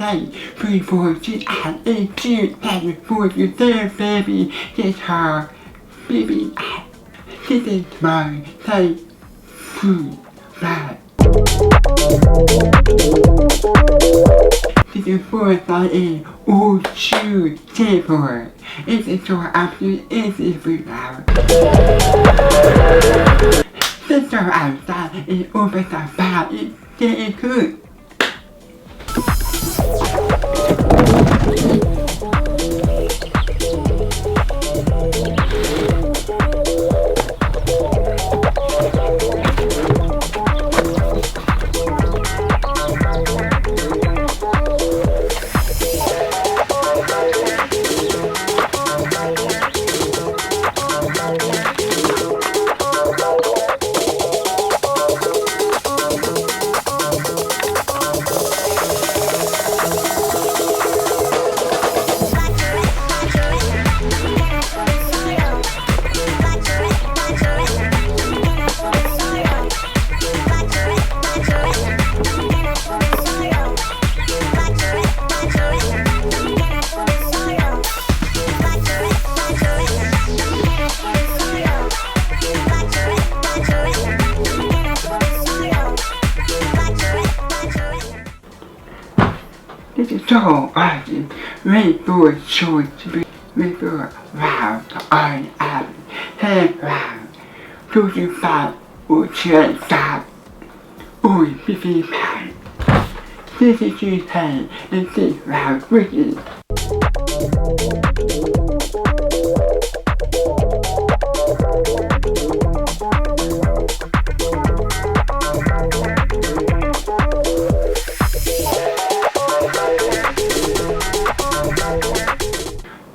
say before she had a cute pattern for your there baby. Get her baby. This is my say food bag. This is for an old shoe table. It is so absolutely easy for now. This door outside is over the bar. It's very good. This is so awesome. Rainbow short to be rainbow wow on up. Hey wow. 25 or 25 or 50 pounds. This is your hand and this wow wicked.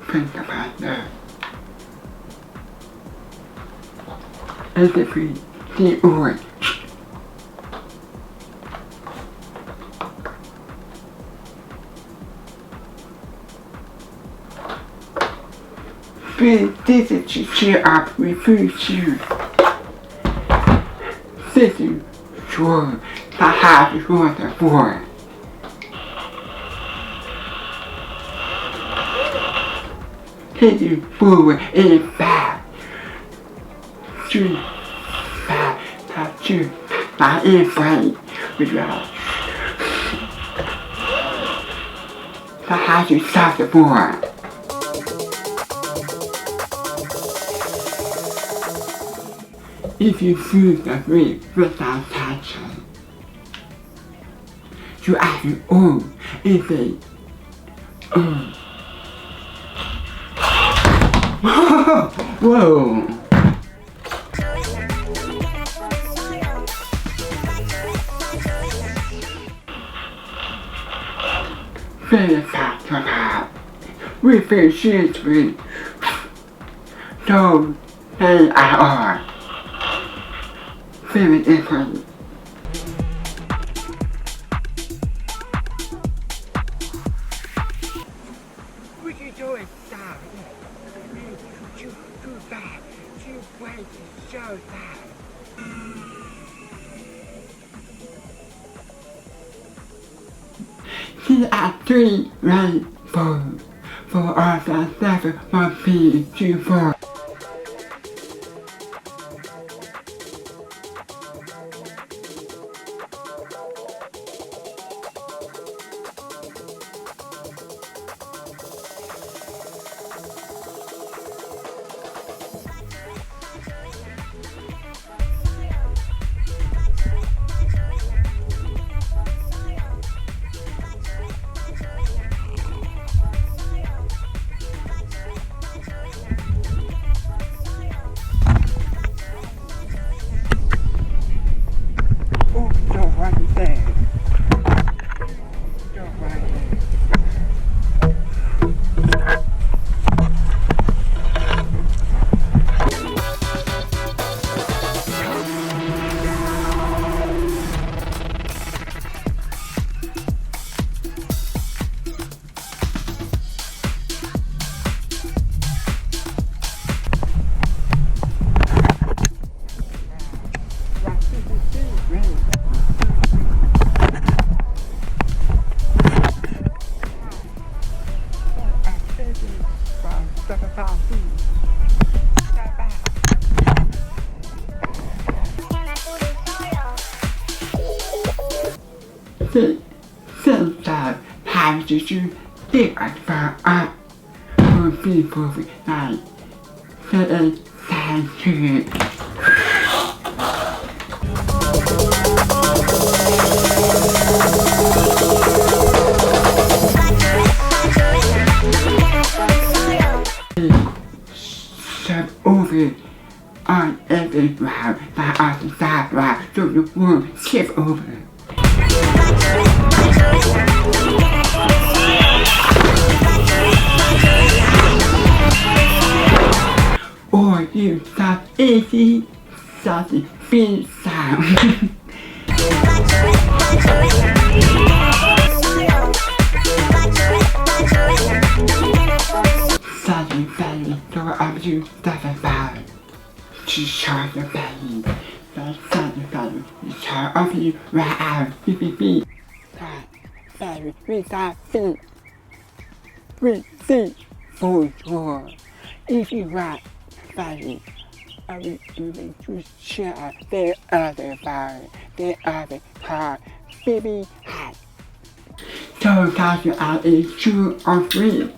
Think about that. As if we see orange. This is to cheer up with food shoes. This is for the house water for. Taking forward in back. Two, back, two, back in front. Without. The house is stop the board. If you feel the weight without touching, you actually own if it Whoa! Very fast about. We feel seriously. So they are very different. What you doing, stop? Too bad. Too way so bad. Here are 3 rainbows for all the 7 1 P 2 4. 现在他只是第二方案，我并不会来参与。over on every round by on the side round so the room shift over. Or you stop easy something big sound. Something funny, so up to something bad. To charge the funny, that's something funny. You charge up you right out, beep. Funny, without feet. With feet, for sure. If you write funny, I will even to share the other fire, the other car, baby hat. So that you are a 2 or 3.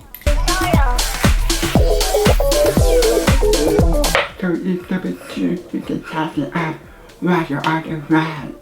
So it's the 2, you can touch it up while you're on the ride.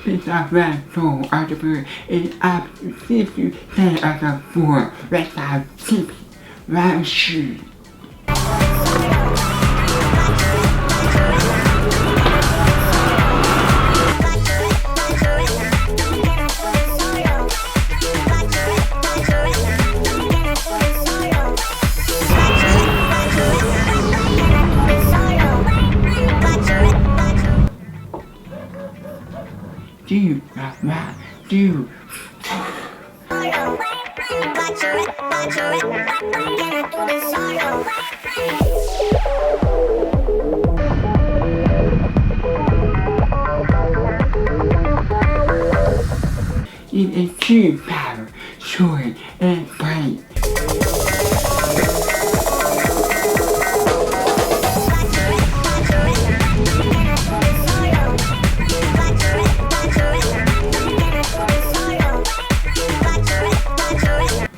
Pizza red soul of the bird is up to 50 cents of the 4 red side chips round shoe. Do right, do. It is true power, short and bright.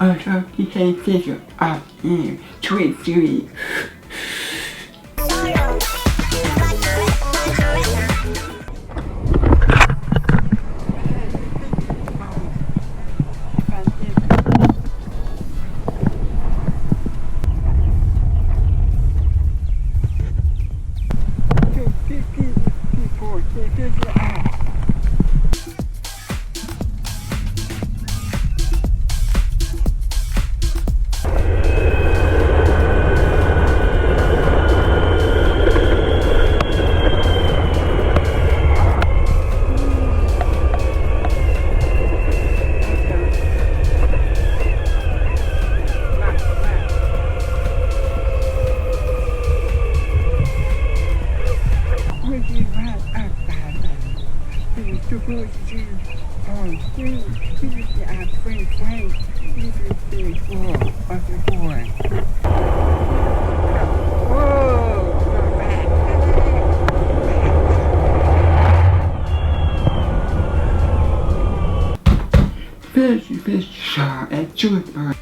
Also, he can figure out in 23. Fish saw a juniper.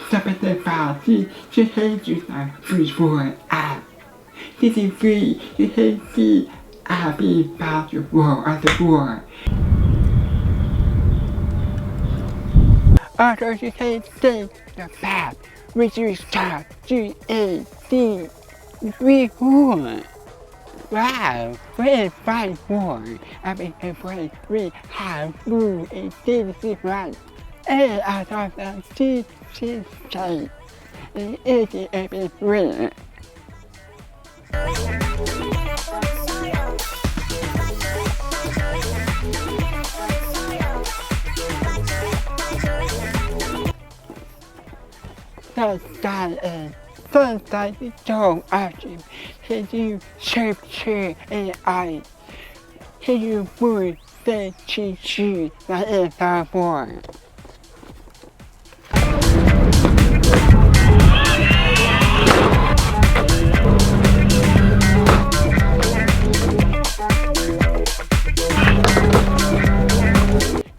Separate party, she hates you like free for app. This is free, she hates you. I'll be about your world at the war. Also, she hates the fact which is start GAC before. Wow, we're fine for. I've been afraid we have moved in this one. And I thought that she's safe. It is a bit weird. Sometimes it's so awesome. Can you search AI? Can you put the cheat that is for?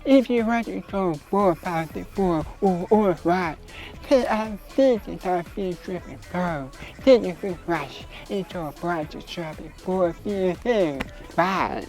If you want to go 454 or what, then I'm thinking of future go. Then you can rush into a bunch of shopping for a few things. Bye.